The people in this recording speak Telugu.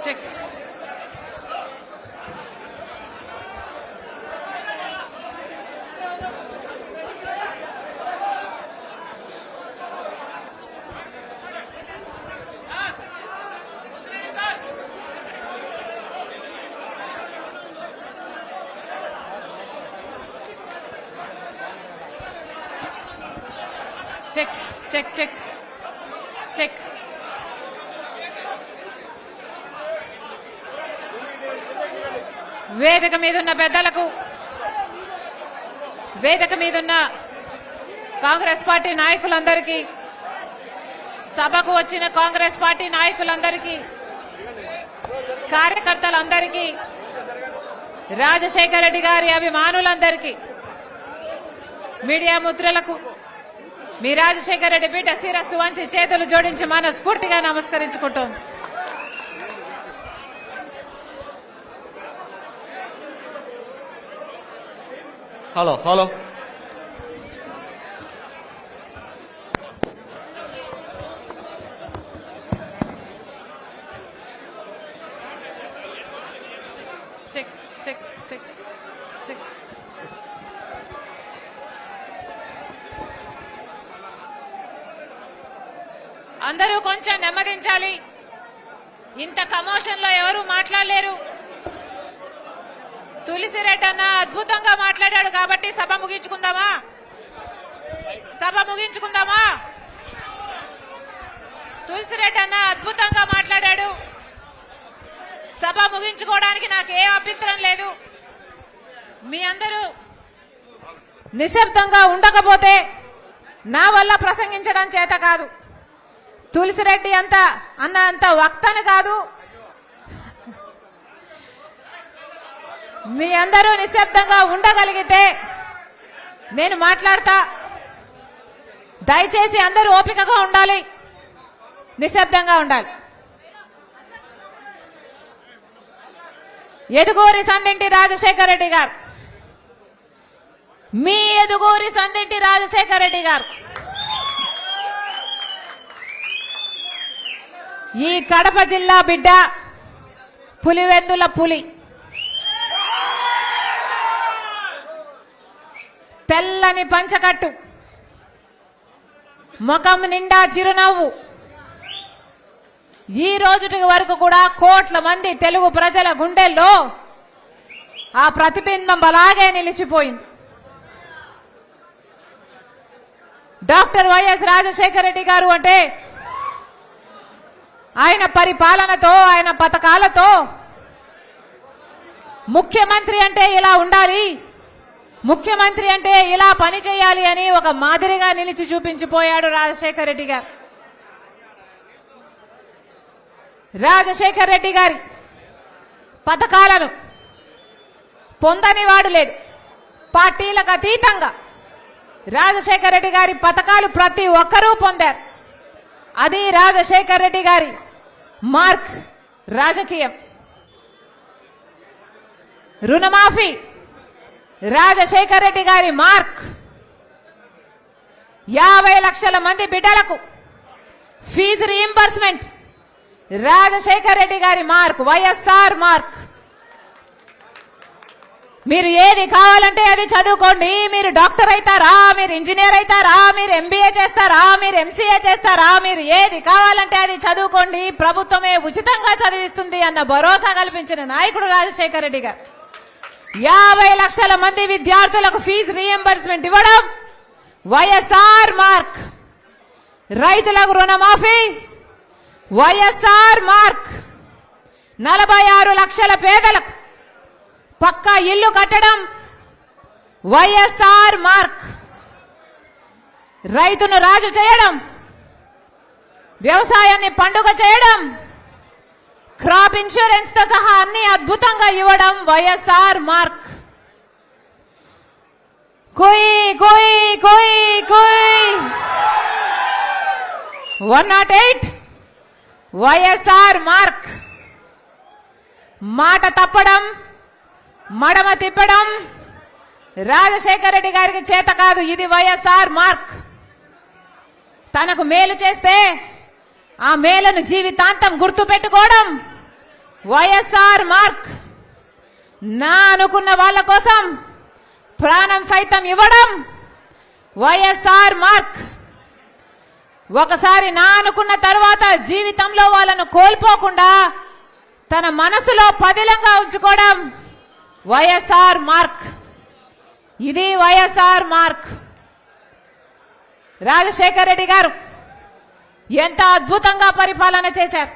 Check check check check check వేదిక మీదున్న పెద్దలకు, వేదిక మీదున్న కాంగ్రెస్ పార్టీ నాయకులందరికీ, సభకు వచ్చిన కాంగ్రెస్ పార్టీ నాయకులందరికీ, కార్యకర్తలందరికీ, రాజశేఖర రెడ్డి గారి అభిమానులందరికీ, మీడియా మిత్రులకు మీ రాజశేఖర రెడ్డి బిడ్డ శిరస్సు వంచి చేతులు జోడించి మనస్ఫూర్తిగా నమస్కరించుకుంటోంది. Hello hello check check check check అందరూ కొంచెం నెమ్మదించాలి. ఇంత కమోషన్ లో ఎవరు మాట్లాడలేరు. తులసిరెడ్డి అన్న అద్భుతంగా మాట్లాడాడు కాబట్టి సభ ముగించుకుందామా? సభ ముగించుకుందామా? తులసిరెడ్డి అన్న అద్భుతంగా మాట్లాడాడు. సభ ముగించుకోవడానికి నాకు ఏ అభ్యంతరం లేదు. మీ అందరూ నిశ్శబ్దంగా ఉండకపోతే నా వల్ల ప్రసంగించడం చేత కాదు. తులసిరెడ్డి అంత వక్తను కాదు. మీ అందరూ నిశ్శబ్దంగా ఉండగలిగితే నేను మాట్లాడతా. దయచేసి అందరూ ఓపికగా ఉండాలి, నిశ్శబ్దంగా ఉండాలి. ఎదుగూరి సందింటి రాజశేఖర రెడ్డి గారు, మీ ఎదుగూరి సందింటి రాజశేఖర రెడ్డి గారు ఈ కడప జిల్లా బిడ్డ, పులివెందుల పులి, తెల్లని పంచకట్టు, ముఖం నిండా చిరునవ్వు. ఈ రోజుటి వరకు కూడా కోట్ల మంది తెలుగు ప్రజల గుండెల్లో ఆ ప్రతిబింబం అలాగే నిలిచిపోయింది. డాక్టర్ వైఎస్ రాజశేఖర రెడ్డి గారు అంటే ఆయన పరిపాలనతో, ఆయన పథకాలతో ముఖ్యమంత్రి అంటే ఇలా ఉండాలి, ముఖ్యమంత్రి అంటే ఇలా పని చేయాలి అని ఒక మాదిరిగా నిలిచి చూపించిపోయాడు రాజశేఖర రెడ్డి గారు. రాజశేఖర రెడ్డి గారి పథకాలను పొందని వాడు లేడు. పార్టీలకు అతీతంగా రాజశేఖర రెడ్డి గారి పథకాలు ప్రతి ఒక్కరూ పొందారు. అది రాజశేఖర రెడ్డి గారి మార్క్ రాజకీయం. రుణమాఫీ రాజశేఖర రెడ్డి గారి మార్క్. 50 లక్షల మంది బిడ్డలకు ఫీజు రీయింబర్స్మెంట్ రాజశేఖర రెడ్డి గారి మార్క్, వైఎస్ఆర్ మార్క్. మీరు ఏది కావాలంటే అది చదువుకోండి. మీరు డాక్టర్ అవుతారా, మీరు ఇంజనీర్ అవుతారా, మీరు ఎంబీఏ చేస్తారా, మీరు ఎంసీఏ చేస్తారా, మీరు ఏది కావాలంటే అది చదువుకోండి, ప్రభుత్వమే ఉచితంగా చదివిస్తుంది అన్న భరోసా కల్పించిన నాయకుడు రాజశేఖర రెడ్డి గారు. 50 లక్షల మంది విద్యార్థులకు ఫీజు రీయింబర్స్మెంట్ ఇవ్వడం వైఎస్ఆర్ మార్క్. రైతులకు రుణమాఫీ వైఎస్ఆర్ మార్క్. 46 లక్షల పేదలకు పక్కా ఇల్లు కట్టడం వైఎస్ఆర్ మార్క్. రైతును రాజు చేయడం, వ్యవసాయాన్ని పండుగ చేయడం, క్రాప్ ఇన్సూరెన్స్ తో సహా అన్ని అద్భుతంగా ఇవ్వడం వైఎస్ఆర్ మార్క్. కోయి కోయి కోయి కోయి 108 వైఎస్ఆర్ మార్క్. మాట తప్పడం, మడమ తిప్పడం రాజశేఖర రెడ్డి గారికి చేత కాదు. ఇది వైఎస్ఆర్ మార్క్. తనకు మేలు చేస్తే ఆ మేలను జీవితాంతం గుర్తు పెట్టుకోవడం వైఎస్ఆర్ మార్క్. నా అనుకున్న వాళ్ళ కోసం ప్రాణం సైతం ఇవ్వడం వైఎస్ఆర్ మార్క్. ఒకసారి నా అనుకున్న తర్వాత జీవితంలో వాళ్ళను కోల్పోకుండా తన మనసులో పదిలంగా ఉంచుకోవడం వైఎస్ఆర్ మార్క్. ఇది వైఎస్ఆర్ మార్క్. రాజశేఖర రెడ్డి గారు ఎంత అద్భుతంగా పరిపాలన చేశారు.